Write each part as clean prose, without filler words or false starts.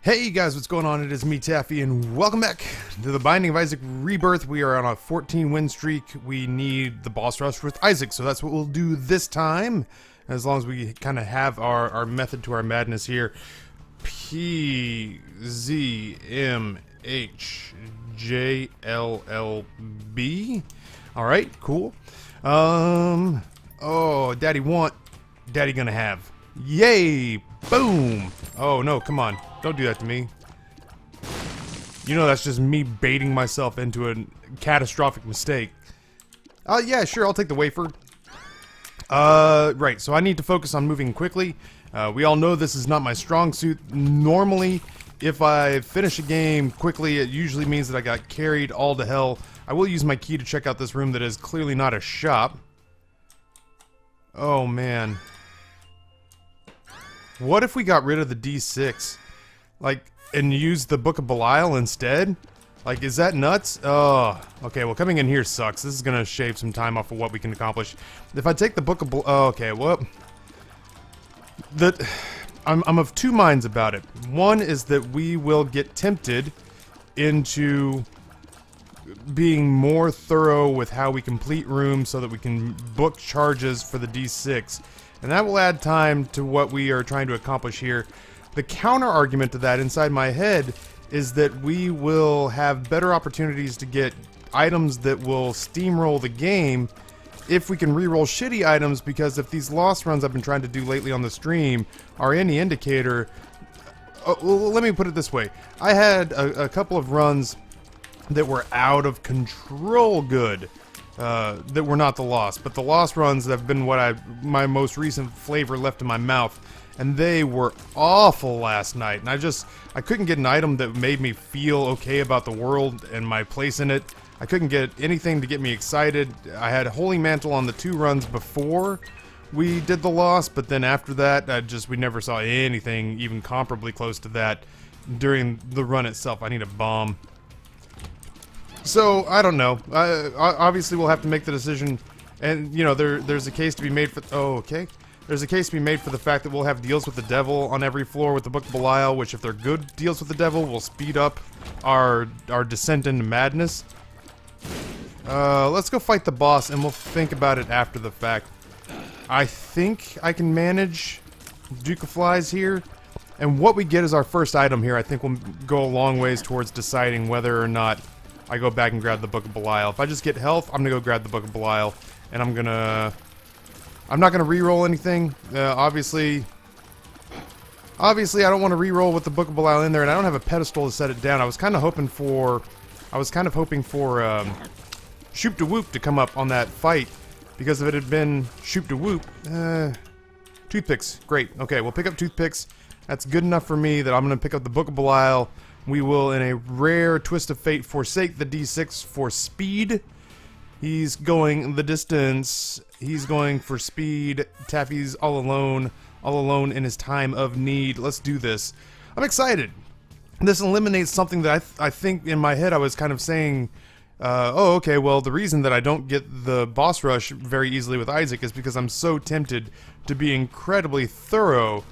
Hey guys, what's going on? It is me, Taffy, and welcome back to the Binding of Isaac Rebirth. We are on a 14 win streak. We need the boss rush with Isaac, so that's what we'll do this time. As long as we kind of have our method to our madness here. PZMH JLLB. Alright, cool. Oh, Daddy want, Daddy gonna have. Yay! Boom! Oh no, come on. Don't do that to me. You know that's just me baiting myself into a catastrophic mistake. Yeah, sure, I'll take the wafer. Right, so I need to focus on moving quickly. We all know this is not my strong suit. Normally, if I finish a game quickly, it usually means that I got carried all to hell. I will use my key to check out this room that is clearly not a shop. Oh, man. What if we got rid of the D6? Like, and used the Book of Belial instead? Like, is that nuts? Oh, okay, well, coming in here sucks. This is gonna shave some time off of what we can accomplish. If I take the Book of Belial... Oh, okay, well... I'm of two minds about it. One is that we will get tempted into being more thorough with how we complete rooms so that we can book charges for the D6. And that will add time to what we are trying to accomplish here. The counter argument to that inside my head is that we will have better opportunities to get items that will steamroll the game if we can reroll shitty items, because if these lost runs I've been trying to do lately on the stream are any indicator... well, let me put it this way. I had a couple of runs that were out of control good. That were not the lost, but the lost runs have been what my most recent flavor left in my mouth, and they were awful last night. And I couldn't get an item that made me feel okay about the world and my place in it. I couldn't get anything to get me excited. I had Holy Mantle on the 2 runs before we did the lost, but then after that, we never saw anything even comparably close to that during the run itself. I need a bomb. So, I don't know. Obviously, we'll have to make the decision, and, you know, there's a case to be made for... Oh, okay. There's a case to be made for the fact that we'll have deals with the devil on every floor with the Book of Belial, which, if they're good deals with the devil, will speed up our descent into madness. Let's go fight the boss, and we'll think about it after the fact. I think I can manage Duke of Flies here, and what we get as our first item here, I think will go a long ways towards deciding whether or not I go back and grab the Book of Belial. If I just get health, I'm gonna go grab the Book of Belial, and I'm not gonna re-roll anything. Obviously, I don't want to re-roll with the Book of Belial in there, and I don't have a pedestal to set it down. I was kind of hoping for Shoop to Whoop to come up on that fight, because if it had been Shoop to Whoop, toothpicks, great. Okay, we'll pick up toothpicks. That's good enough for me that I'm gonna pick up the Book of Belial. We will, in a rare twist of fate, forsake the D6 for speed. He's going the distance. He's going for speed. Taffy's all alone in his time of need. Let's do this. I'm excited. This eliminates something that I think in my head I was kind of saying, oh, okay, well, the reason that I don't get the boss rush very easily with Isaac is because I'm so tempted to be incredibly thorough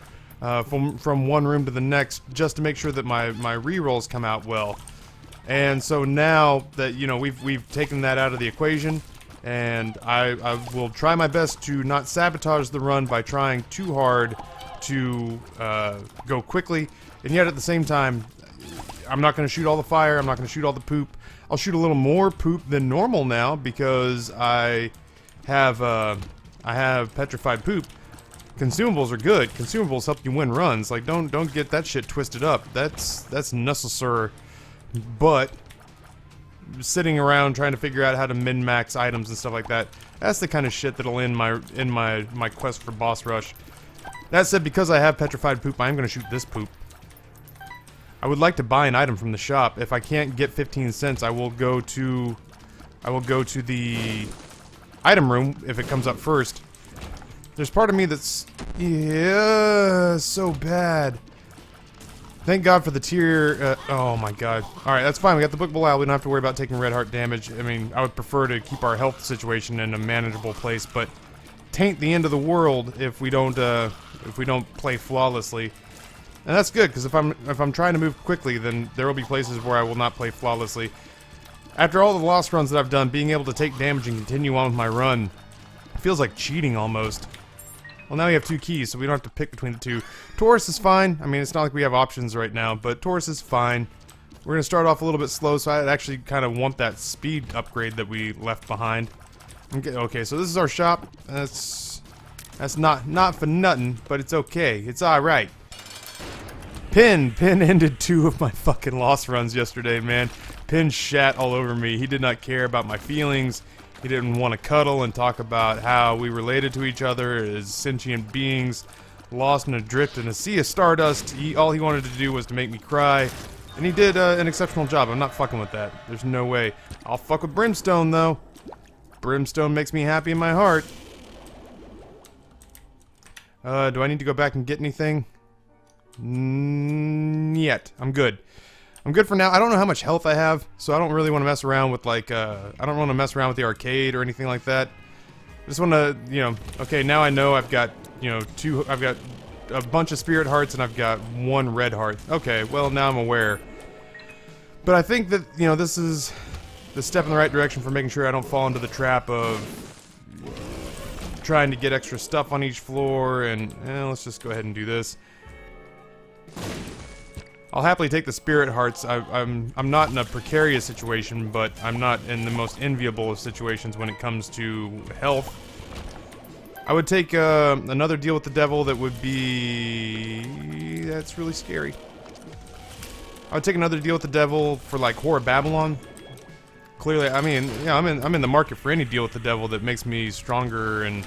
from one room to the next, just to make sure that my rerolls come out well. And so now that, you know, we've taken that out of the equation, and I will try my best to not sabotage the run by trying too hard to go quickly, and yet at the same time, I'm not going to shoot all the fire, I'm not going to shoot all the poop. I'll shoot a little more poop than normal now because I have petrified poop. Consumables are good. Consumables help you win runs. Like, don't get that shit twisted up. That's necessary. But sitting around trying to figure out how to min-max items and stuff like that, that's the kind of shit that'll end my quest for boss rush. That said, because I have petrified poop, I am going to shoot this poop. I would like to buy an item from the shop. If I can't get 15 cents, I will go to the item room if it comes up first. There's part of me that's... yeah, so bad. Thank God for the tier... oh my god. Alright, that's fine. We got the Book of Belial. We don't have to worry about taking red heart damage. I mean, I would prefer to keep our health situation in a manageable place, but tain't the end of the world if we don't play flawlessly. And that's good, because if I'm trying to move quickly, then there will be places where I will not play flawlessly. After all the lost runs that I've done, being able to take damage and continue on with my run feels like cheating almost. Well, now we have 2 keys, so we don't have to pick between the 2. Taurus is fine. I mean, it's not like we have options right now, but Taurus is fine. We're gonna start off a little bit slow, so I actually kind of want that speed upgrade that we left behind. Okay, so this is our shop. That's not for nothing, but it's okay. It's alright. Pin ended 2 of my fucking lost runs yesterday, man. Pin shat all over me. He did not care about my feelings. He didn't want to cuddle and talk about how we related to each other as sentient beings, lost in a drift in a sea of stardust. All he wanted to do was to make me cry, and he did an exceptional job. I'm not fucking with that. There's no way. I'll fuck with Brimstone, though. Brimstone makes me happy in my heart. Do I need to go back and get anything? Yet. I'm good. I'm good for now. I don't know how much health I have, so I don't really want to mess around with, like, I don't want to mess around with the arcade or anything like that. I just want to, you know, okay, now I know I've got, you know, I've got a bunch of spirit hearts and I've got 1 red heart. Okay, well, now I'm aware. But I think that, you know, this is the step in the right direction for making sure I don't fall into the trap of trying to get extra stuff on each floor, and let's just go ahead and do this. I'll happily take the spirit hearts. I'm not in a precarious situation, but I'm not in the most enviable of situations when it comes to health. I would take another deal with the devil that would be... That's really scary. I would take another deal with the devil for, like, Whore of Babylon. Clearly, I mean, yeah, I'm in the market for any deal with the devil that makes me stronger and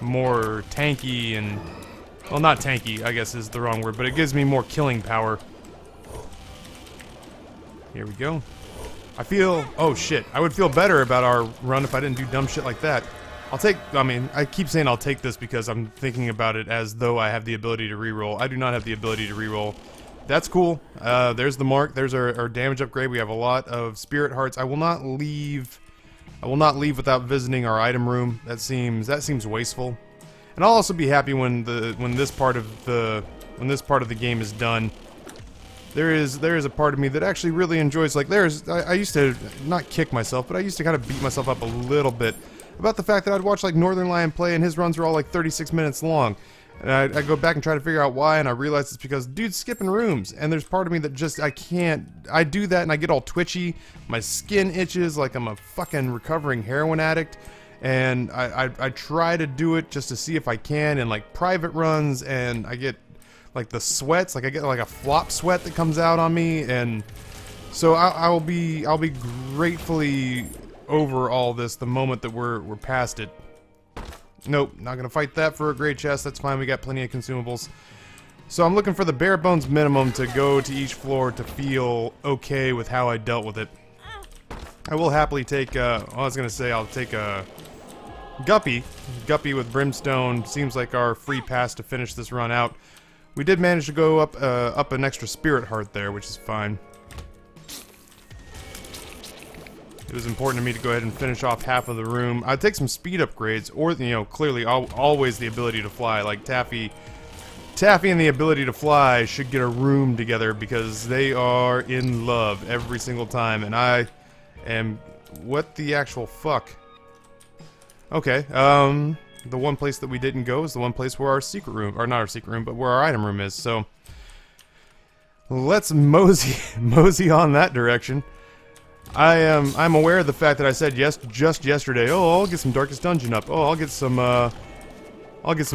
more tanky and... Well, not tanky, I guess is the wrong word, but it gives me more killing power. Here we go. I feel... Oh, shit. I would feel better about our run if I didn't do dumb shit like that. I'll take... I mean, I keep saying I'll take this because I'm thinking about it as though I have the ability to reroll. I do not have the ability to reroll. That's cool. There's the mark. There's our damage upgrade. We have a lot of spirit hearts. I will not leave without visiting our item room. That seems wasteful. And I'll also be happy when this part of the game is done. There is a part of me that actually really enjoys, like, I used to not kick myself, but I used to kind of beat myself up a little bit about the fact that I'd watch, like, Northern Lion play and his runs were all like 36 minutes long. And I go back and try to figure out why, and I realize it's because dude's skipping rooms, and there's part of me that just, I do that and I get all twitchy, my skin itches like I'm a fucking recovering heroin addict, and I try to do it just to see if I can in, like, private runs, and I get, like, the sweats, like I get like a flop sweat that comes out on me, and so I'll be gratefully over all this the moment that we're past it. Nope, not gonna fight that for a great chest. That's fine, we got plenty of consumables. So I'm looking for the bare bones minimum to go to each floor to feel okay with how I dealt with it. I will happily take, I was gonna say I'll take a Guppy. Guppy with Brimstone seems like our free pass to finish this run out. We did manage to go up an extra spirit heart there, which is fine. It was important to me to go ahead and finish off half of the room. I'd take some speed upgrades, or, you know, clearly always the ability to fly. Like Taffy and the ability to fly should get a room together because they are in love every single time, and I am... What the actual fuck? Okay, the one place that we didn't go is the one place where our secret room, or not our secret room, but where our item room is, so... Let's mosey on that direction. I'm aware of the fact that I said yes just yesterday. Oh, I'll get some Darkest Dungeon up. Oh, I'll get some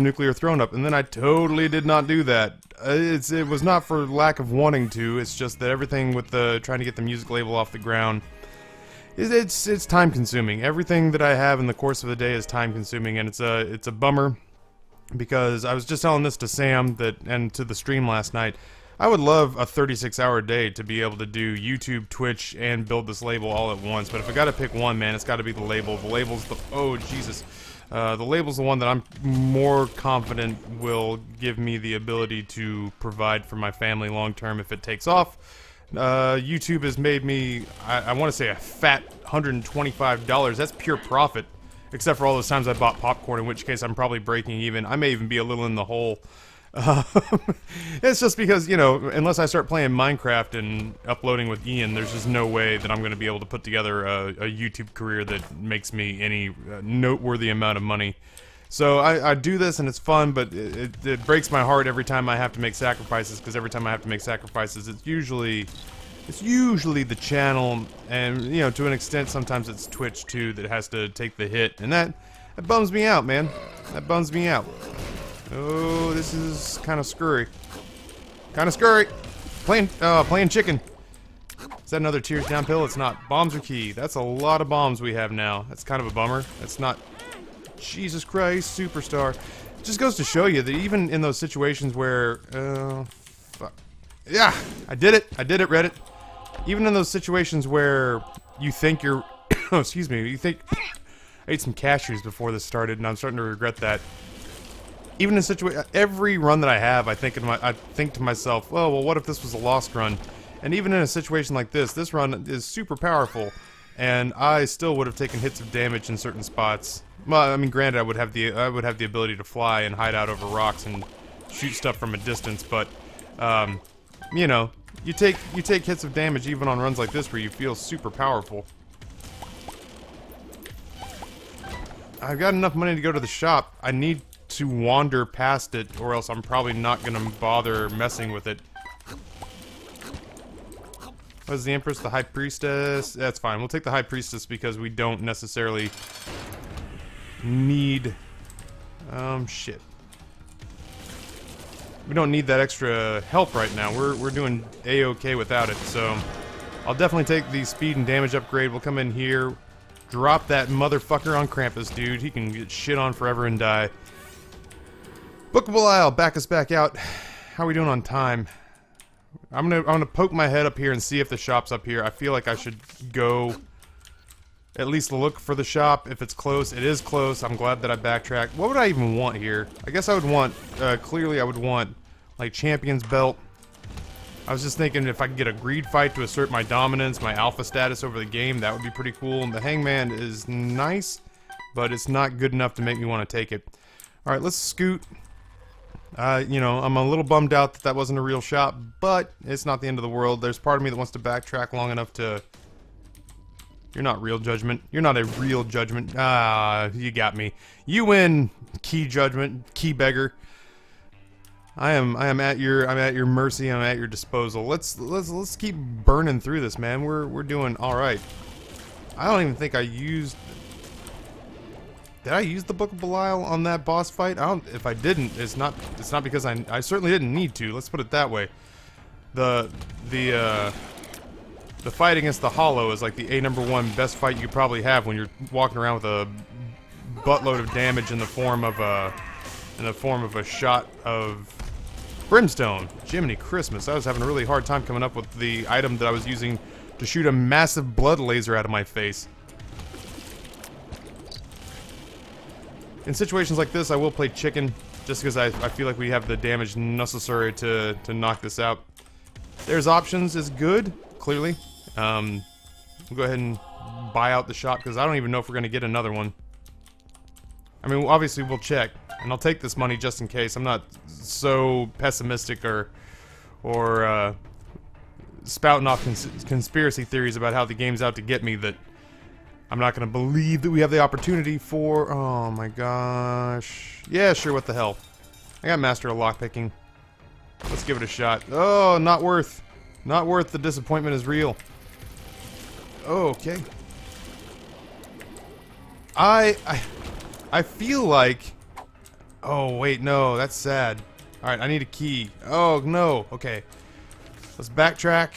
Nuclear Throne up, and then I totally did not do that. It was not for lack of wanting to. It's just that everything with trying to get the music label off the ground, it's time consuming. Everything that I have in the course of the day is time consuming, and it's a bummer because I was just telling this to Sam and to the stream last night. I would love a 36-hour day to be able to do YouTube, Twitch, and build this label all at once. But if I gotta pick one, man, it's gotta be the label. The label's the... Oh, Jesus. The label's the one that I'm more confident will give me the ability to provide for my family long-term if it takes off. YouTube has made me, I want to say, a fat $125. That's pure profit. Except for all those times I bought popcorn, in which case I'm probably breaking even. I may even be a little in the hole. It's just because, you know, unless I start playing Minecraft and uploading with Ian, there's just no way that I'm going to be able to put together a YouTube career that makes me any noteworthy amount of money. So I do this and it's fun, but it breaks my heart every time I have to make sacrifices, because every time I have to make sacrifices, it's usually the channel, and, you know, to an extent, sometimes it's Twitch, too, that has to take the hit, and that bums me out, man. That bums me out. Oh, this is kind of scurry. Kind of scurry. Playing chicken. Is that another Tears Down pill? It's not. Bombs are key. That's a lot of bombs we have now. That's kind of a bummer. That's not... Jesus Christ, superstar. It just goes to show you that even in those situations where... fuck. Yeah! I did it, Reddit. Even in those situations where you think you're... oh, excuse me. You think... I ate some cashews before this started, and I'm starting to regret that. Even in every run that I have, I think to myself, oh, well, what if this was a lost run? And even in a situation like this run is super powerful, and I still would have taken hits of damage in certain spots. Well, I mean, granted, I would have the ability to fly and hide out over rocks and shoot stuff from a distance, but you know, you take hits of damage even on runs like this where you feel super powerful. I've got enough money to go to the shop. I need to wander past it, or else I'm probably not gonna bother messing with it. What is the Empress? The High Priestess? That's fine. We'll take the High Priestess because we don't necessarily need... shit. We don't need that extra help right now. We're doing A-okay without it, so... I'll definitely take the speed and damage upgrade. We'll come in here, drop that motherfucker on Krampus, dude. He can get shit on forever and die. Bookable Isle, back us back out. How are we doing on time? I'm gonna poke my head up here and see if the shop's up here. I feel like I should go at least look for the shop. If it's close, it is close. I'm glad that I backtracked. What would I even want here? I guess I would want, clearly I would want, like, Champion's Belt. I was just thinking if I could get a greed fight to assert my dominance, my alpha status over the game, that would be pretty cool. And the Hangman is nice, but it's not good enough to make me want to take it. Alright, let's scoot. You know, I'm a little bummed out that wasn't a real shop, but it's not the end of the world. There's part of me that wants to backtrack long enough to... You're not real Judgment. You're not a real Judgment. Ah, you got me. You win, Key Judgment, Key Beggar. I am at your mercy. I'm at your disposal. Let's keep burning through this, man. We're doing all right. I don't even think I used... Did I use the Bookable Isle on that boss fight? If I didn't, it's not because I certainly didn't need to. Let's put it that way. The fight against the Hollow is like the #1 best fight you could probably have when you're walking around with a buttload of damage in the form of a shot of brimstone. Jiminy Christmas! I was having a really hard time coming up with the item that I was using to shoot a massive blood laser out of my face. In situations like this, I will play chicken, just because I feel like we have the damage necessary to knock this out. There's options is good, clearly. We'll go ahead and buy out the shop, because I don't even know if we're going to get another one. I mean, obviously we'll check, and I'll take this money just in case. I'm not so pessimistic or spouting off conspiracy theories about how the game's out to get me that I'm not going to believe that we have the opportunity for... Oh my gosh. Yeah, sure, what the hell. I got Master of Lockpicking. Let's give it a shot. Oh, not worth. Not worth. The disappointment is real. Oh, okay. I feel like... Oh, wait, no, that's sad. Alright, I need a key. Oh, no. Okay. Let's backtrack.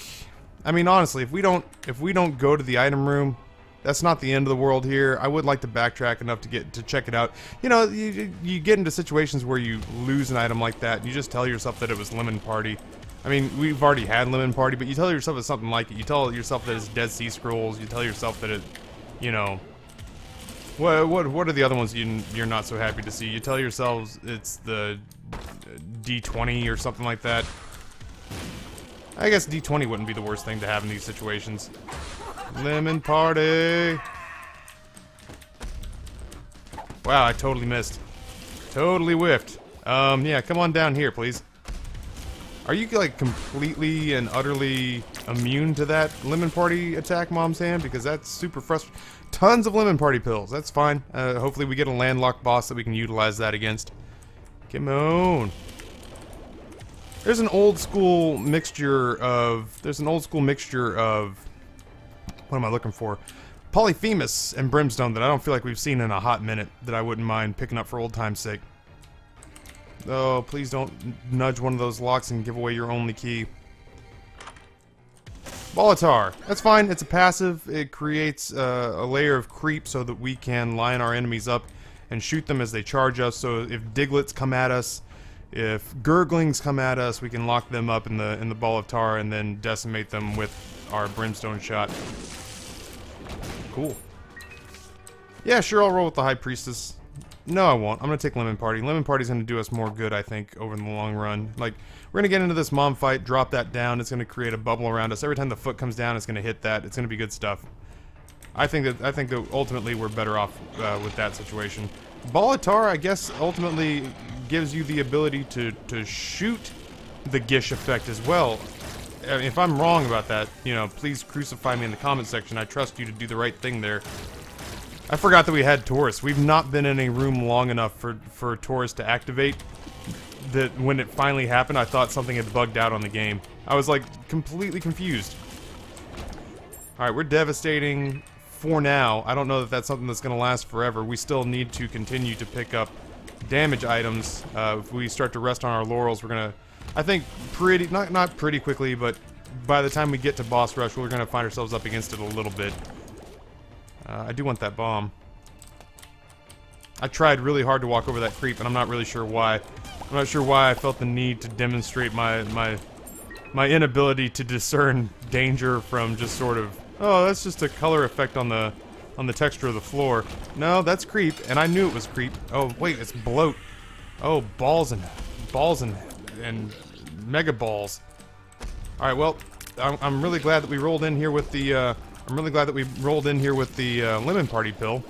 I mean, honestly, if we don't go to the item room... That's not the end of the world here. I would like to backtrack enough to check it out. You know, you get into situations where you lose an item like that, and you just tell yourself that it was Lemon Party. I mean, we've already had Lemon Party, but you tell yourself it's something like it. You tell yourself that it's Dead Sea Scrolls. You tell yourself that it, you know... What are the other ones you're not so happy to see? You tell yourselves it's the D20 or something like that. I guess D20 wouldn't be the worst thing to have in these situations. Lemon Party! Wow, I totally missed. Totally whiffed. Yeah, come on down here, please. Are you, like, completely and utterly immune to that Lemon Party attack, Mom's Hand? Because that's super frustrating. Tons of Lemon Party pills. That's fine. Hopefully we get a landlocked boss that we can utilize that against. Come on. There's an old school mixture of... What am I looking for? Polyphemus and Brimstone that I don't feel like we've seen in a hot minute that I wouldn't mind picking up for old time's sake. Oh, please don't nudge one of those locks and give away your only key. Volatar. That's fine. It's a passive. It creates a layer of creep so that we can line our enemies up and shoot them as they charge us. So if Diglets come at us, if Gurglings come at us, we can lock them up in the ball of tar and then decimate them with our Brimstone shot. Cool. Yeah, sure, I'll roll with the High Priestess. No, I won't. I'm gonna take Lemon Party. Lemon Party's gonna do us more good, I think, over in the long run. Like, we're gonna get into this mom fight, drop that down, it's gonna create a bubble around us. Every time the foot comes down, it's gonna hit that. It's gonna be good stuff. I think that ultimately we're better off with that situation. Bolitar, I guess, ultimately gives you the ability to shoot the Gish effect as well. If I'm wrong about that, you know, please crucify me in the comment section. I trust you to do the right thing there. I forgot that we had Taurus. We've not been in a room long enough for Taurus to activate. That when it finally happened, I thought something had bugged out on the game. I was like completely confused. Alright, we're devastating for now. I don't know that that's something that's going to last forever. We still need to continue to pick up damage items. If we start to rest on our laurels, we're going to, I think, not pretty quickly, but by the time we get to boss rush, we're going to find ourselves up against it a little bit. I do want that bomb. I tried really hard to walk over that creep, and I'm not really sure why. I'm not sure why I felt the need to demonstrate my inability to discern danger from just sort of, oh, that's just a color effect on the texture of the floor. No, that's creep, and I knew it was creep. Oh wait, it's bloat. Oh, balls and mega balls. All right, well, I'm really glad that we rolled in here with the. Lemon Party pill.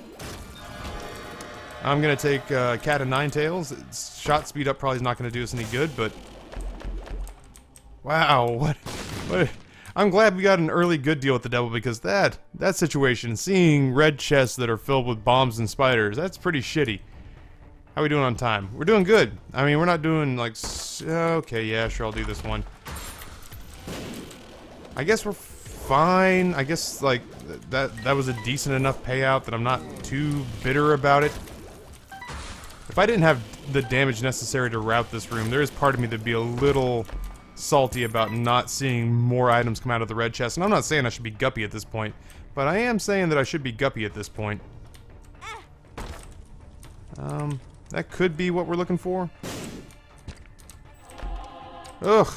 I'm gonna take Cat of Nine Tails. Its shot speed up probably is not gonna do us any good, but wow, what? I'm glad we got an early good deal with the devil, because that situation, seeing red chests that are filled with bombs and spiders, that's pretty shitty. How are we doing on time? We're doing good. I mean, we're not doing like okay, yeah, sure, I'll do this one. I guess we're fine. I guess like that was a decent enough payout that I'm not too bitter about it. If I didn't have the damage necessary to route this room, there is part of me that'd be a little salty about not seeing more items come out of the red chest. And I'm not saying I should be guppy at this point, but I am saying that I should be guppy at this point. That could be what we're looking for. Ugh.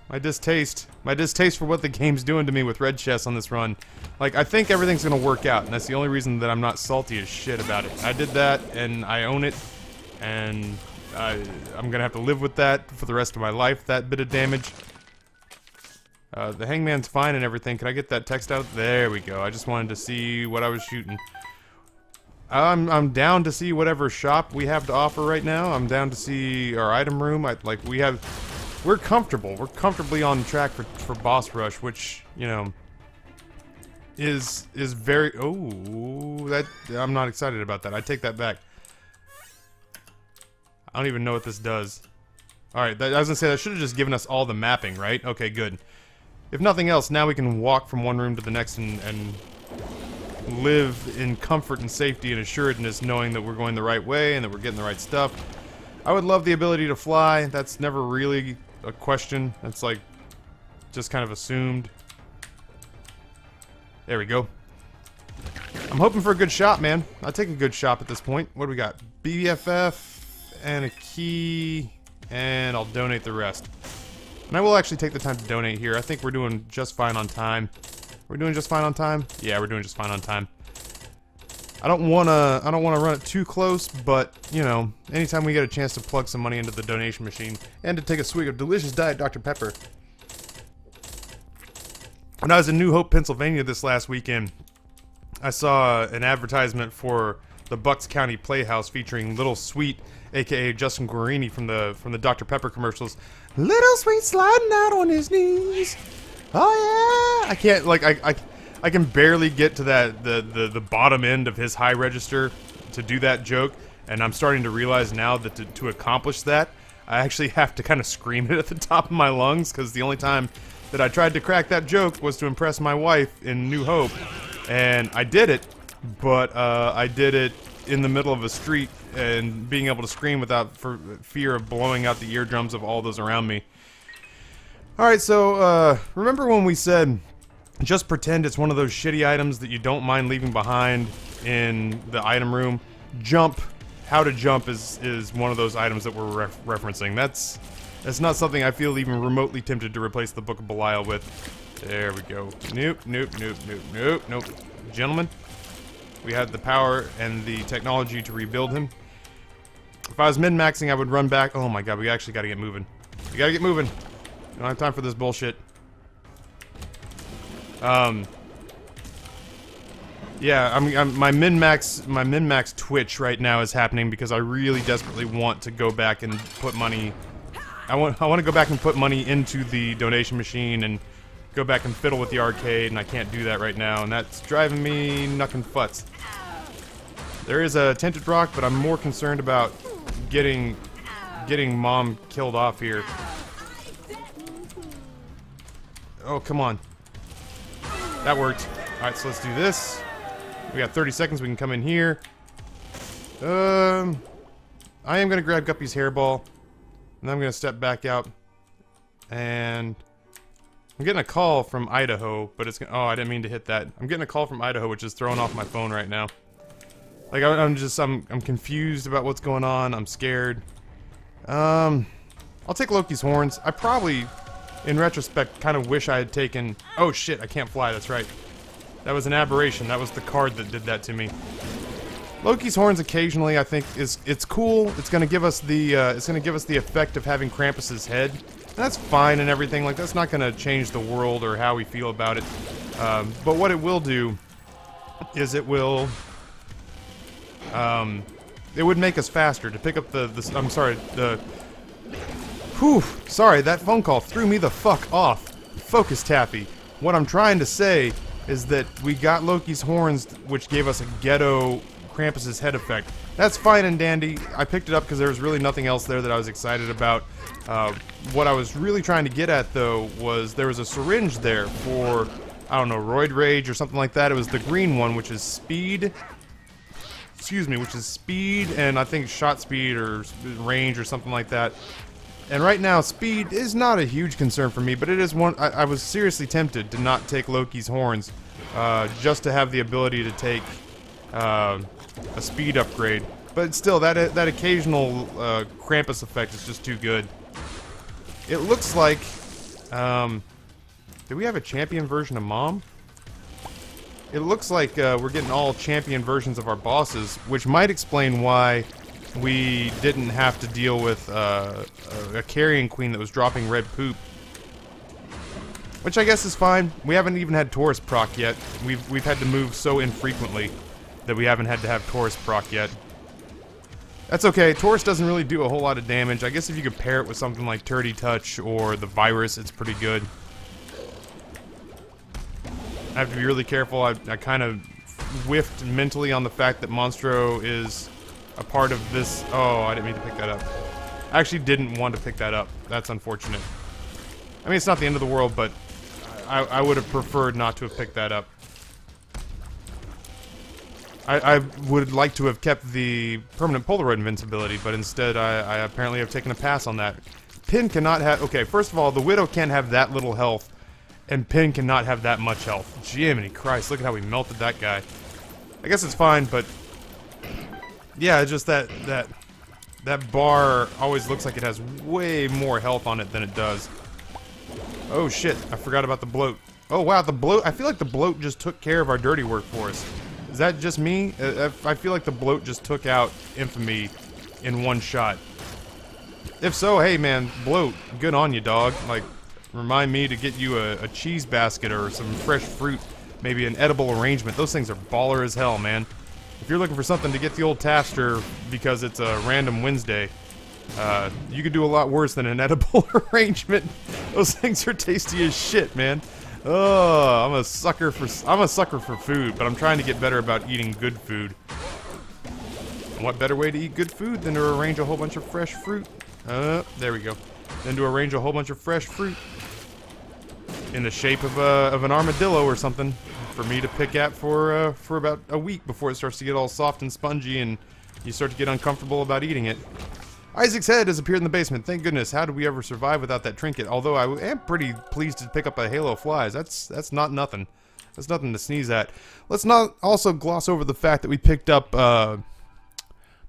My distaste for what the game's doing to me with red chests on this run. Like, I think everything's gonna work out, and that's the only reason that I'm not salty as shit about it. I did that, and I own it, and I'm gonna have to live with that for the rest of my life, that bit of damage. The hangman's fine and everything. Can I get that text out? There we go. I just wanted to see what I was shooting. I'm down to see whatever shop we have to offer right now. I'm down to see our item room. We're comfortable. We're comfortably on track for boss rush, which, you know, is very... Oh, that... I'm not excited about that. I take that back. I don't even know what this does. Alright, I was gonna say, that should have just given us all the mapping, right? Okay, good. If nothing else, now we can walk from one room to the next and live in comfort and safety and assuredness, knowing that we're going the right way and that we're getting the right stuff. I would love the ability to fly. That's never really a question. That's like just kind of assumed. There we go. I'm hoping for a good shot, man. I'll take a good shot at this point. What do we got? BFF and a key, and I'll donate the rest. And I will actually take the time to donate here. I think we're doing just fine on time. We're doing just fine on time? Yeah, we're doing just fine on time. I don't wanna run it too close, but, you know, anytime we get a chance to plug some money into the donation machine, and to take a swig of delicious Diet Dr. Pepper. When I was in New Hope, Pennsylvania this last weekend, I saw an advertisement for the Bucks County Playhouse featuring Little Sweet, aka Justin Guarini from the Dr. Pepper commercials. Little Sweet sliding out on his knees. Oh yeah! I can't, like, I can barely get to that the bottom end of his high register to do that joke, and I'm starting to realize now that to accomplish that, I actually have to kind of scream it at the top of my lungs, because the only time that I tried to crack that joke was to impress my wife in New Hope, and I did it, but I did it in the middle of a street and being able to scream without fear of blowing out the eardrums of all those around me. Alright, so remember when we said just pretend it's one of those shitty items that you don't mind leaving behind in the item room? Jump. How to jump is one of those items that we're referencing. That's not something I feel even remotely tempted to replace the Book of Belial with. There we go. Nope, nope, nope, nope, nope, nope. Gentlemen, we had the power and the technology to rebuild him. If I was min-maxing, I would run back. Oh my god, we actually gotta get moving. We gotta get moving. We don't have time for this bullshit. Yeah, my min-max Twitch right now is happening because I really desperately want to go back and put money. I want to go back and put money into the donation machine and go back and fiddle with the arcade, and I can't do that right now, and that's driving me knuckin' futz. There is a tinted rock, but I'm more concerned about getting Mom killed off here. Oh, come on. That worked. Alright, so let's do this. We got 30 seconds, we can come in here. I am gonna grab Guppy's hairball. And I'm gonna step back out. And I'm getting a call from Idaho, but it's gonna, oh, I didn't mean to hit that. I'm getting a call from Idaho, which is throwing off my phone right now. Like, I'm confused about what's going on. I'm scared. I'll take Loki's horns. I probably, in retrospect, kind of wish I had taken... Oh shit, I can't fly, that's right. That was an aberration. That was the card that did that to me. Loki's horns occasionally, I think, it's cool. It's gonna give us the effect of having Krampus's head. And that's fine and everything. Like, that's not gonna change the world or how we feel about it. But what it will do is it would make us faster to pick up I'm sorry, whew, sorry, that phone call threw me the fuck off. Focus, Taffy. What I'm trying to say is that we got Loki's horns, which gave us a ghetto Krampus's head effect. That's fine and dandy. I picked it up because there was really nothing else there that I was excited about. What I was really trying to get at, though, was there was a syringe there for, I don't know, Roid Rage or something like that. It was the green one, which is speed. Excuse me, which is speed and I think shot speed or range or something like that. And right now, speed is not a huge concern for me, but it is one. I was seriously tempted to not take Loki's horns, just to have the ability to take a speed upgrade. But still, that occasional Krampus effect is just too good. It looks like, do we have a champion version of Mom? It looks like we're getting all champion versions of our bosses, which might explain why we didn't have to deal with a carrion queen that was dropping red poop. Which I guess is fine. We haven't even had Taurus proc yet. We've had to move so infrequently that we haven't had to have Taurus proc yet. That's okay. Taurus doesn't really do a whole lot of damage. I guess if you could pair it with something like Turdy Touch or the Virus, it's pretty good. I have to be really careful. I kind of whiffed mentally on the fact that Monstro is a part of this. Oh, I didn't mean to pick that up. I actually didn't want to pick that up. That's unfortunate. I mean, it's not the end of the world, but I would have preferred not to have picked that up. I would like to have kept the permanent Polaroid invincibility, but instead I apparently have taken a pass on that. Pin cannot have... Okay, first of all, the Widow can't have that little health, and Pin cannot have that much health. Jiminy Christ, look at how we melted that guy. I guess it's fine, but... Yeah, just that bar always looks like it has way more health on it than it does. Oh shit, I forgot about the bloat. Oh wow, the bloat, I feel like the bloat just took care of our dirty work for us. Is that just me? I feel like the bloat just took out Infamy in one shot. If so, hey man, bloat, good on you, dog. Like, remind me to get you a cheese basket or some fresh fruit, maybe an edible arrangement. Those things are baller as hell, man. if you're looking for something to get the old Tafster because it's a random Wednesday, you could do a lot worse than an edible arrangement. Those things are tasty as shit, man. Oh, I'm a sucker for food, but I'm trying to get better about eating good food. And what better way to eat good food than to arrange a whole bunch of fresh fruit? There we go. Then to arrange a whole bunch of fresh fruit in the shape of an armadillo or something for me to pick at for about a week before it starts to get all soft and spongy and you start to get uncomfortable about eating it. Isaac's head has appeared in the basement. Thank goodness. How did we ever survive without that trinket? Although I am pretty pleased to pick up a halo of flies. That's not nothing. That's nothing to sneeze at. Let's not also gloss over the fact that we picked up the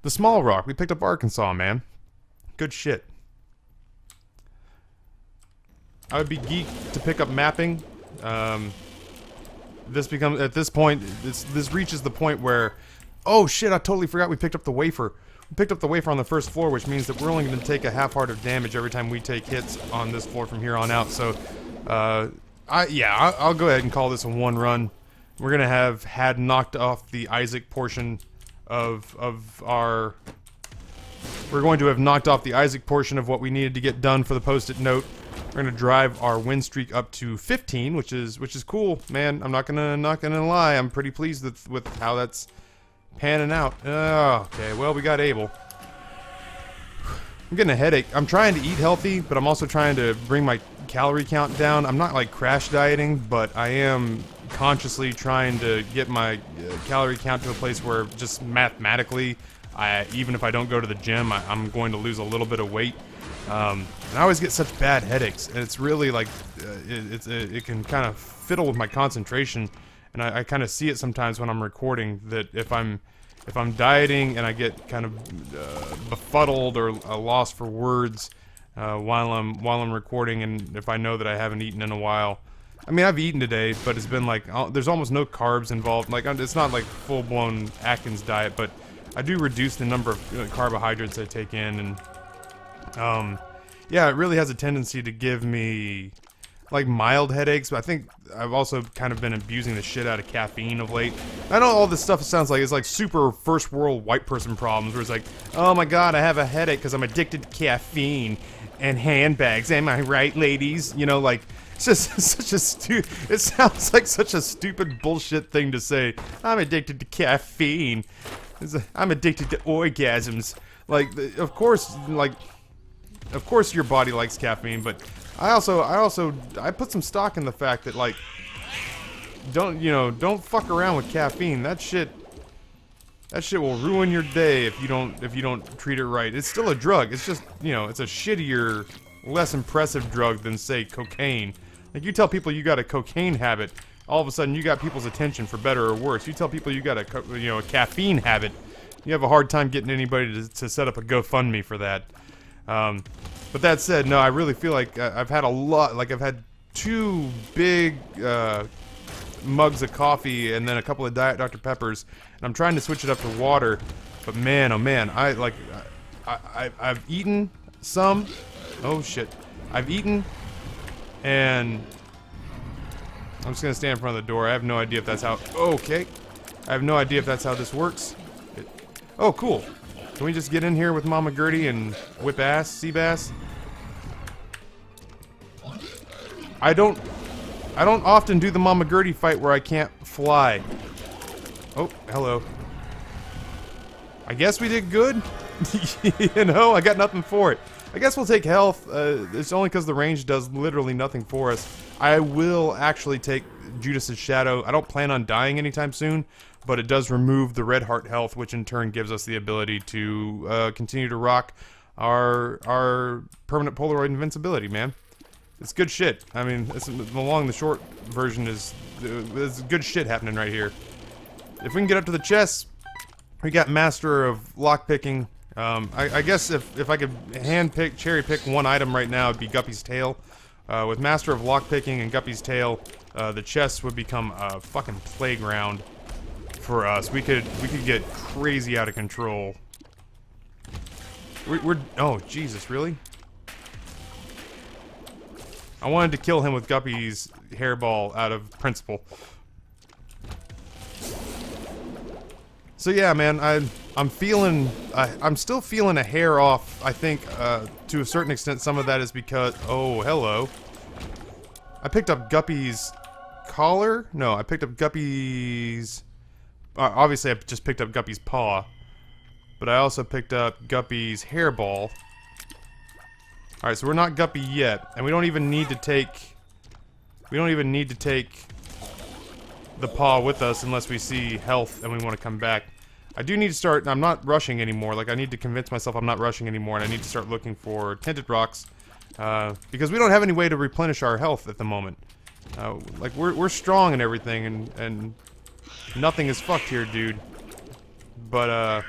small rock. We picked up Arkansas, man. Good shit. I would be geeked to pick up mapping. This becomes, at this point, this reaches the point where, oh shit, I totally forgot we picked up the wafer. We picked up the wafer on the first floor, which means that we're only going to take a half-heart of damage every time we take hits on this floor from here on out. So, I'll go ahead and call this a one run. We're going to have had knocked off the Isaac portion of our... We're going to have knocked off the Isaac portion of what we needed to get done for the post-it note. We're gonna drive our win streak up to 15, which is cool, man. I'm not gonna lie. I'm pretty pleased with how that's panning out. Oh, okay, well, we got Abel. I'm getting a headache. I'm trying to eat healthy, but I'm also trying to bring my calorie count down. I'm not like crash dieting, but I am consciously trying to get my calorie count to a place where just mathematically, even if I don't go to the gym, I'm going to lose a little bit of weight. And I always get such bad headaches, and it's really like, it can kind of fiddle with my concentration, and I kind of see it sometimes when I'm recording, that if I'm dieting and I get kind of befuddled or lost for words while I'm recording, and if I know that I haven't eaten in a while. I mean, I've eaten today, but it's been like, there's almost no carbs involved. Like, it's not like full-blown Atkins diet, but I do reduce the number of carbohydrates I take in, and yeah, it really has a tendency to give me like mild headaches, but I think I've also kind of been abusing the shit out of caffeine of late. I know all this stuff sounds like it's like super first world white person problems where it's like, oh my god, I have a headache because I'm addicted to caffeine and handbags, am I right, ladies? You know, like, it's just such a it sounds like such a stupid bullshit thing to say. I'm addicted to caffeine. I'm addicted to orgasms. Like, of course your body likes caffeine, but I put some stock in the fact that, like, don't fuck around with caffeine. That shit will ruin your day if you don't treat it right. It's still a drug. It's just, it's a shittier, less impressive drug than, say, cocaine. Like, you tell people you got a cocaine habit, all of a sudden you got people's attention for better or worse. You tell people you got a caffeine habit, you have a hard time getting anybody to set up a GoFundMe for that. But that said, no, I really feel like I've had a lot, like I've had 2 big mugs of coffee and then a couple of Diet Dr. Peppers, and I'm trying to switch it up to water, but man, oh man, I've eaten some, oh shit, I've eaten, and I'm just gonna stand in front of the door. I have no idea if that's how, okay, I have no idea if that's how this works. Oh, cool. Can we just get in here with Mama Gertie and whip ass, sea bass? I don't often do the Mama Gertie fight where I can't fly. Oh, hello. I guess we did good. I got nothing for it. I guess we'll take health. It's only because the range does literally nothing for us. I will actually take Judas's Shadow. I don't plan on dying anytime soon, but it does remove the red heart health, which in turn gives us the ability to continue to rock our permanent Polaroid invincibility, man. It's good shit. I mean, the long and the short version is there's good shit happening right here. If we can get up to the chest, we got Master of Lockpicking. I guess if I could cherry pick one item right now, it'd be Guppy's Tail. With Master of Lockpicking and Guppy's Tail, the chest would become a fucking playground for us. We could get crazy out of control. Oh Jesus, really? I wanted to kill him with Guppy's hairball out of principle. So yeah, man, I'm feeling, I'm still feeling a hair off. I think to a certain extent, some of that is because, oh, hello. I picked up Guppy's collar. No, I picked up Guppy's. Obviously, I just picked up Guppy's paw, but I also picked up Guppy's hairball. All right, so we're not Guppy yet, and we don't even need to take. We don't even need to take the paw with us unless we see health and we want to come back. I do need to start. I'm not rushing anymore. Like, I need to convince myself I'm not rushing anymore, and I need to start looking for tinted rocks because we don't have any way to replenish our health at the moment. Like, we're strong and everything, and nothing is fucked here, dude. But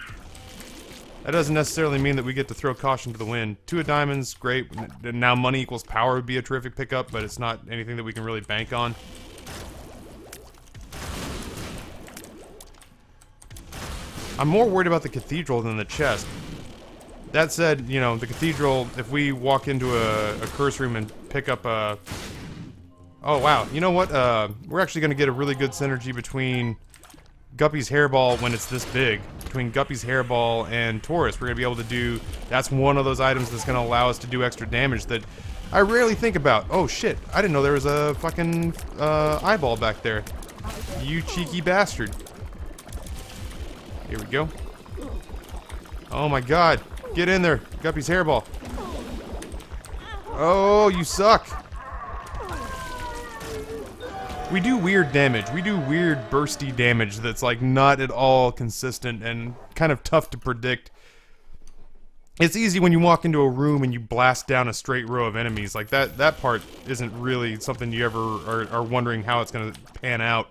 that doesn't necessarily mean that we get to throw caution to the wind. 2 of diamonds, great. Now money equals power would be a terrific pickup, but it's not anything that we can really bank on. I'm more worried about the cathedral than the chest. That said, you know, the cathedral, if we walk into a curse room and pick up a... Oh, wow. You know what? We're actually going to get a really good synergy between Guppy's hairball when it's this big. Between Guppy's hairball and Taurus. We're going to be able to do... That's one of those items that's going to allow us to do extra damage that I rarely think about. Oh, shit. I didn't know there was a fucking eyeball back there. You cheeky bastard. Here we go. Oh my god. Get in there. Guppy's hairball. Oh, you suck. We do weird damage. We do weird bursty damage that's like not at all consistent and kind of tough to predict. It's easy when you walk into a room and you blast down a straight row of enemies. Like that part isn't really something you ever are wondering how it's going to pan out.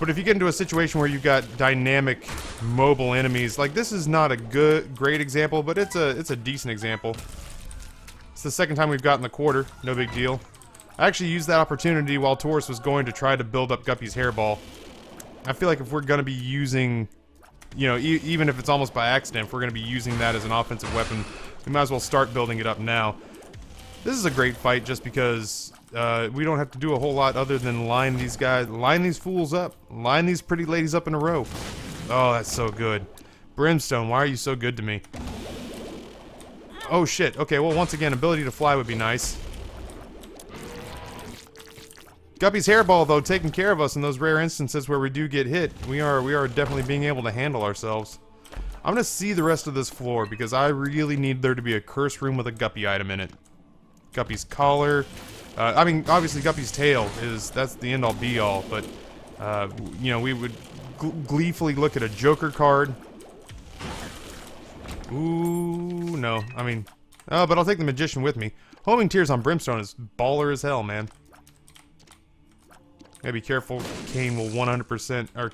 But if you get into a situation where you've got dynamic, mobile enemies, like this is not a great example, but it's a decent example. It's the second time we've gotten the quarter, no big deal. I actually used that opportunity while Taurus was going to try to build up Guppy's hairball. I feel like if we're going to be using, you know, even if it's almost by accident, if we're going to be using that as an offensive weapon, we might as well start building it up now. This is a great fight just because we don't have to do a whole lot other than line these fools up. Line these pretty ladies up in a row. Oh, that's so good. Brimstone, why are you so good to me? Oh shit, okay, well once again, ability to fly would be nice. Guppy's hairball, though, taking care of us in those rare instances where we do get hit. We are definitely being able to handle ourselves. I'm gonna see the rest of this floor because I really need there to be a curse room with a Guppy item in it. Guppy's collar. I mean, obviously Guppy's tail that's the end all be all, but you know, we would gleefully look at a Joker card. Ooh, no, I mean, but I'll take the Magician with me. Homing Tears on Brimstone is baller as hell, man. Gotta be careful. Kane will 100%, or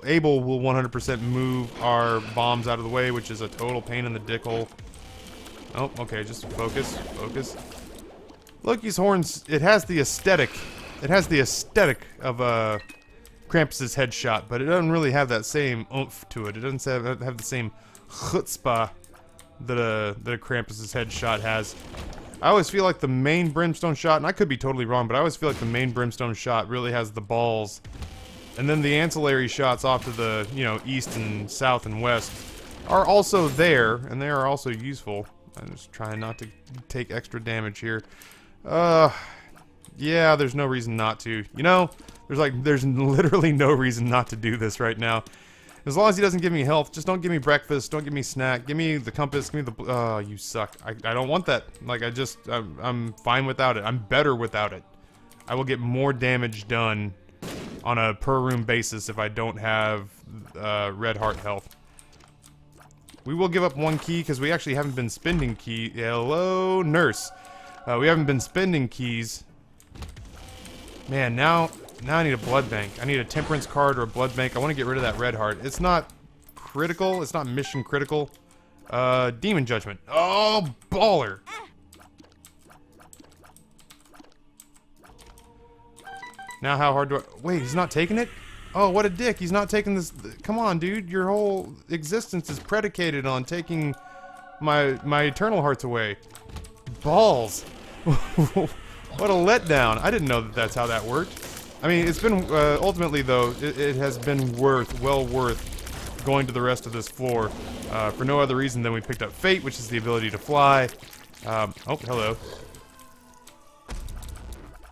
Abel will 100% move our bombs out of the way, which is a total pain in the dickhole. Oh, okay, just focus, focus. Loki's horns, it has the aesthetic. It has the aesthetic of Krampus's headshot, but it doesn't really have that same oomph to it. It doesn't have the same chutzpah that a Krampus's headshot has. I always feel like the main Brimstone shot, and I could be totally wrong, but I always feel like the main Brimstone shot really has the balls. And then the ancillary shots off to the, you know, east and south and west are also there, and they are also useful. I'm just trying not to take extra damage here. Yeah, there's no reason not to. You know, there's literally no reason not to do this right now. As long as he doesn't give me health, just don't give me breakfast, don't give me snack, give me the compass, give me the... Oh, you suck. I don't want that. Like, I'm fine without it. I'm better without it. I will get more damage done on a per room basis if I don't have red heart health. We will give up 1 key because we actually haven't been spending key. Hello, nurse. We haven't been spending keys. Man, now I need a blood bank. I need a temperance card or a blood bank. I want to get rid of that red heart. It's not critical. It's not mission critical. Demon judgment. Oh, baller. Now how hard do I... Wait, he's not taking it? Oh, what a dick. He's not taking this... Come on, dude. Your whole existence is predicated on taking my eternal hearts away. Balls. What a letdown. I didn't know that that's how that worked. I mean, it's been, ultimately though, it has been well worth going to the rest of this floor, for no other reason than we picked up Fate, which is the ability to fly. Oh, hello.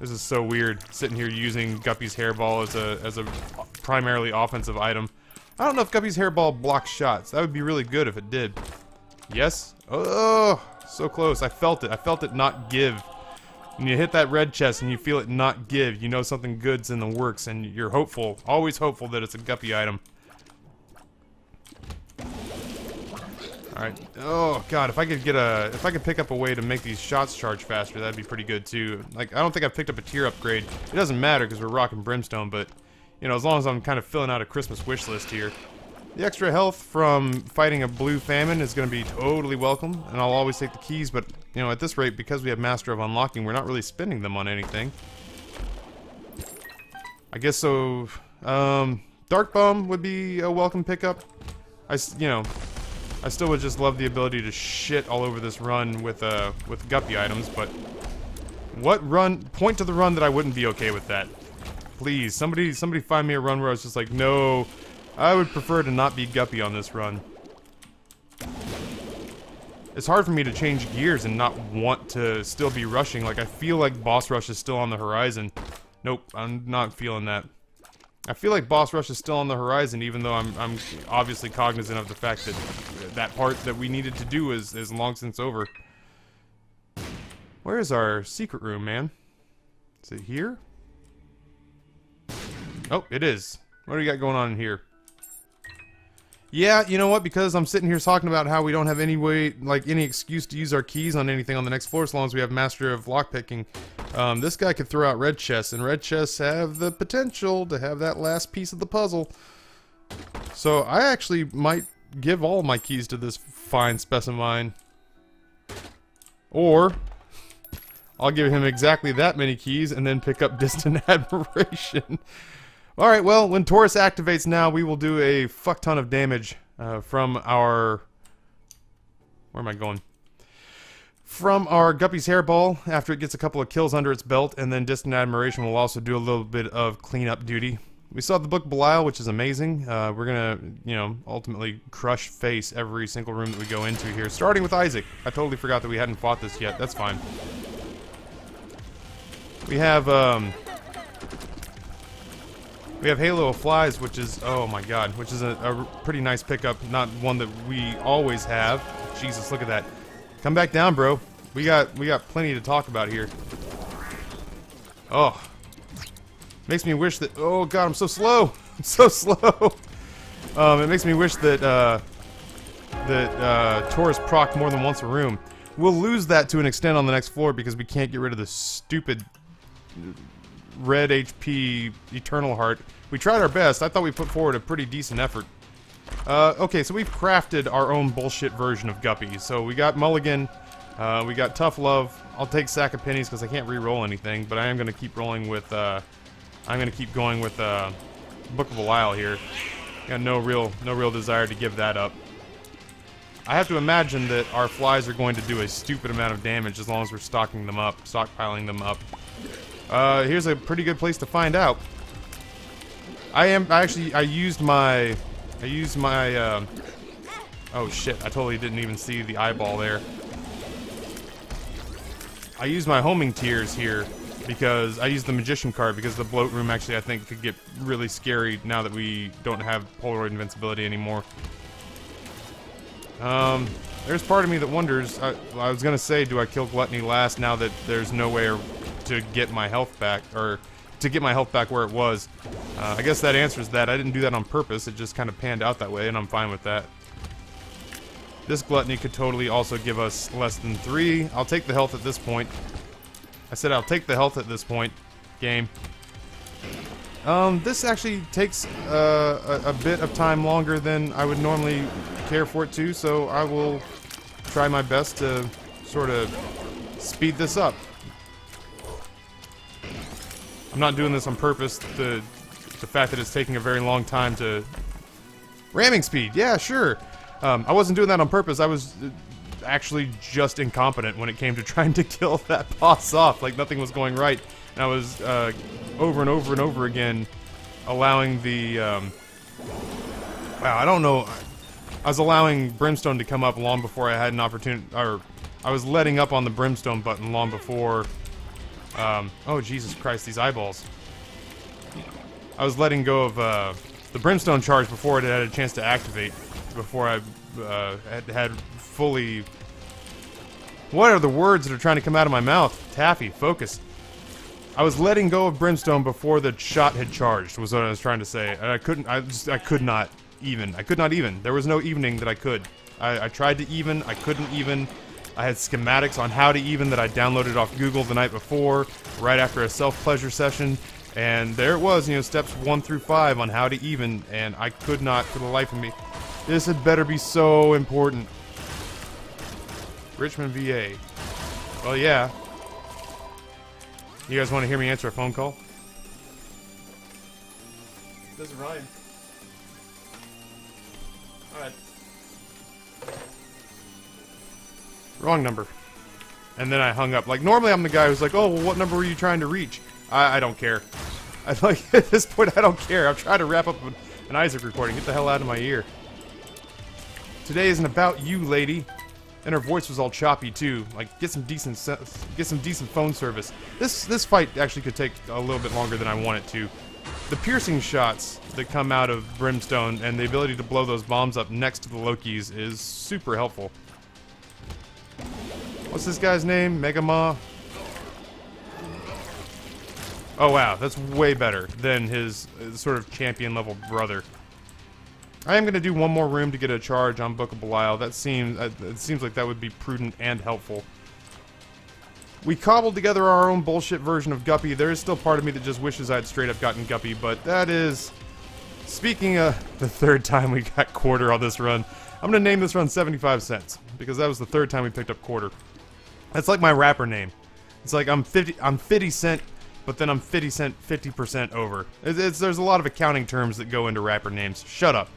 This is so weird, sitting here using Guppy's hairball as a primarily offensive item. I don't know if Guppy's hairball blocks shots. That would be really good if it did. Yes? Oh, so close. I felt it not give. When you hit that red chest and you feel it not give, you know something good's in the works, and you're hopeful, always hopeful that it's a Guppy item. Alright. Oh god, if I could pick up a way to make these shots charge faster, that'd be pretty good too. Like, I don't think I've picked up a tier upgrade. It doesn't matter because we're rocking brimstone, but you know, as long as I'm kind of filling out a Christmas wish list here. The extra health from fighting a blue famine is going to be totally welcome, and I'll always take the keys, but you know, at this rate, because we have Master of Unlocking, we're not really spending them on anything. I guess so. Dark Bomb would be a welcome pickup. I still would just love the ability to shit all over this run with Guppy items, but what run? Point to the run that I wouldn't be okay with that. Please, somebody find me a run where I was just like, no, I would prefer to not be Guppy on this run. It's hard for me to change gears and not want to still be rushing. Like, I feel like boss rush is still on the horizon. Nope, I'm not feeling that. I feel like boss rush is still on the horizon, even though I'm obviously cognizant of the fact that that part that we needed to do is long since over. Where is our secret room, man? Is it here? Oh, it is. What do you got going on in here? Yeah, you know what? Because I'm sitting here talking about how we don't have any way, like, any excuse to use our keys on anything on the next floor as long as we have Master of Lockpicking. This guy could throw out red chests, and red chests have the potential to have that last piece of the puzzle. So I actually might give all of my keys to this fine specimen. Or I'll give him exactly that many keys and then pick up Distant Admiration. Alright, well, when Taurus activates now, we will do a fuck ton of damage from our... Where am I going? From our Guppy's hairball, after it gets a couple of kills under its belt, and then Distant Admiration will also do a little bit of cleanup duty. We still have the Book of Belial, which is amazing. We're gonna, you know, ultimately crush face every single room that we go into here, starting with Isaac. I totally forgot that we hadn't fought this yet. That's fine. We have Halo of Flies, which is, oh my god, which is a pretty nice pickup, not one that we always have. Jesus, look at that. Come back down, bro. We got plenty to talk about here. Oh. Makes me wish that, oh god, I'm so slow. I'm so slow. It makes me wish that, Taurus proc more than once a room. We'll lose that to an extent on the next floor because we can't get rid of the stupid red HP Eternal Heart. We tried our best. I thought we put forward a pretty decent effort. Okay, so we've crafted our own bullshit version of Guppy. So we got Mulligan, we got Tough Love. I'll take Sack of Pennies because I can't re-roll anything, but I am going to keep rolling with, I'm going to keep going with, Book of Belial here. Got no real desire to give that up. I have to imagine that our flies are going to do a stupid amount of damage as long as we're stockpiling them up. Here's a pretty good place to find out. I used my, oh shit, I totally didn't even see the eyeball there. I used my homing tears here because I used the magician card because the bloat room actually I think could get really scary now that we don't have Polaroid invincibility anymore. There's part of me that wonders, I was gonna say, do I kill Gluttony last now that there's no way to get my health back, or to get my health back where it was? I guess that answers that. I didn't do that on purpose, it just kind of panned out that way, and I'm fine with that. This Gluttony could totally also give us less than 3. I'll take the health at this point. I said I'll take the health at this point, game. This actually takes a bit of time longer than I would normally care for it to, so I will try my best to sort of speed this up. I'm not doing this on purpose. The fact that it's taking a very long time to... Ramming speed, yeah, sure. I wasn't doing that on purpose. I was actually just incompetent when it came to trying to kill that boss off. Like, nothing was going right. And I was over and over and over again allowing the wow, I don't know. I was allowing brimstone to come up long before I had an opportunity, or I was letting up on the brimstone button long before. Oh Jesus Christ, these eyeballs! I was letting go of the brimstone charge before it had a chance to activate. Before I had fully. What are the words that are trying to come out of my mouth? Taffy, focus. I was letting go of brimstone before the shot had charged, was what I was trying to say. And I could not even. There was no evening that I could. I tried to even, I couldn't even. I had schematics on how to even that I downloaded off Google the night before, right after a self-pleasure session. And there it was, you know, steps 1 through 5 on how to even, and I could not, for the life of me. This had better be so important. Richmond, VA. Well, yeah. You guys want to hear me answer a phone call? Doesn't rhyme. Alright. Wrong number. And then I hung up. Like, normally I'm the guy who's like, oh, well, what number were you trying to reach? I don't care. Like, at this point, I don't care. I'm trying to wrap up an Isaac recording. Get the hell out of my ear. Today isn't about you, lady. And her voice was all choppy too. Like, get some decent phone service. This fight actually could take a little bit longer than I want it to. The piercing shots that come out of brimstone and the ability to blow those bombs up next to the Lokis is super helpful. What's this guy's name? Megama? Oh wow, that's way better than his sort of champion level brother. I am going to do one more room to get a charge on Book of Belial. That seems, it seems like that would be prudent and helpful. We cobbled together our own bullshit version of Guppy. There is still part of me that just wishes I had straight up gotten Guppy, but that is... Speaking of the third time we got quarter on this run, I'm going to name this run 75 cents, because that was the third time we picked up quarter. That's like my rapper name. It's like I'm 50 cent, but then I'm 50 cent 50% over. There's a lot of accounting terms that go into rapper names. Shut up.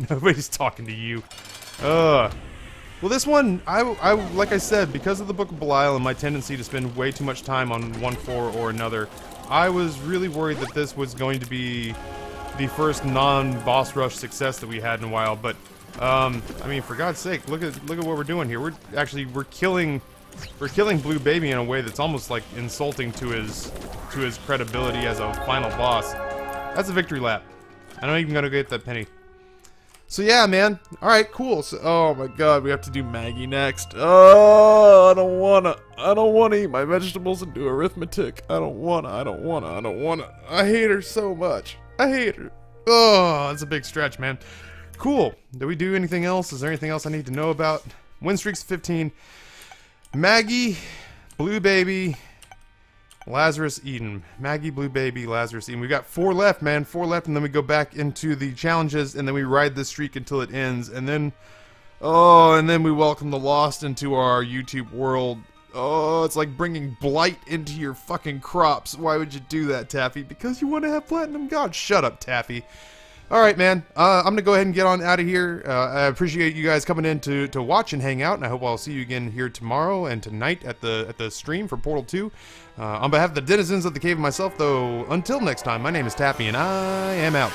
Nobody's talking to you. Well, this one, like I said, because of the Book of Belial and my tendency to spend way too much time on one floor or another, I was really worried that this was going to be the first non-boss rush success that we had in a while. But I mean, for God's sake, look at what we're doing here. We're killing Blue Baby in a way that's almost like insulting to his credibility as a final boss. That's a victory lap. I'm not even gonna get that penny. So yeah, man. Alright, cool. So, oh my god, we have to do Maggie next. Oh, I don't wanna eat my vegetables and do arithmetic. I don't wanna. I hate her so much. I hate her. Oh, that's a big stretch, man. Cool. Did we do anything else? Is there anything else I need to know about? Win streaks 15. Maggie, Blue Baby, Lazarus Eden. Maggie, Blue Baby, Lazarus Eden. We've got 4 left, man. 4 left, and then we go back into the challenges, and then we ride this streak until it ends, and then... Oh, and then we welcome the Lost into our YouTube world. Oh, it's like bringing blight into your fucking crops. Why would you do that, Taffy? Because you want to have platinum? God, shut up, Taffy. Alright, man. I'm going to go ahead and get on out of here. I appreciate you guys coming in to watch and hang out, and I hope I'll see you again here tomorrow and tonight at the stream for Portal 2. On behalf of the denizens of the cave and myself, though, until next time, my name is Taffy, and I am out.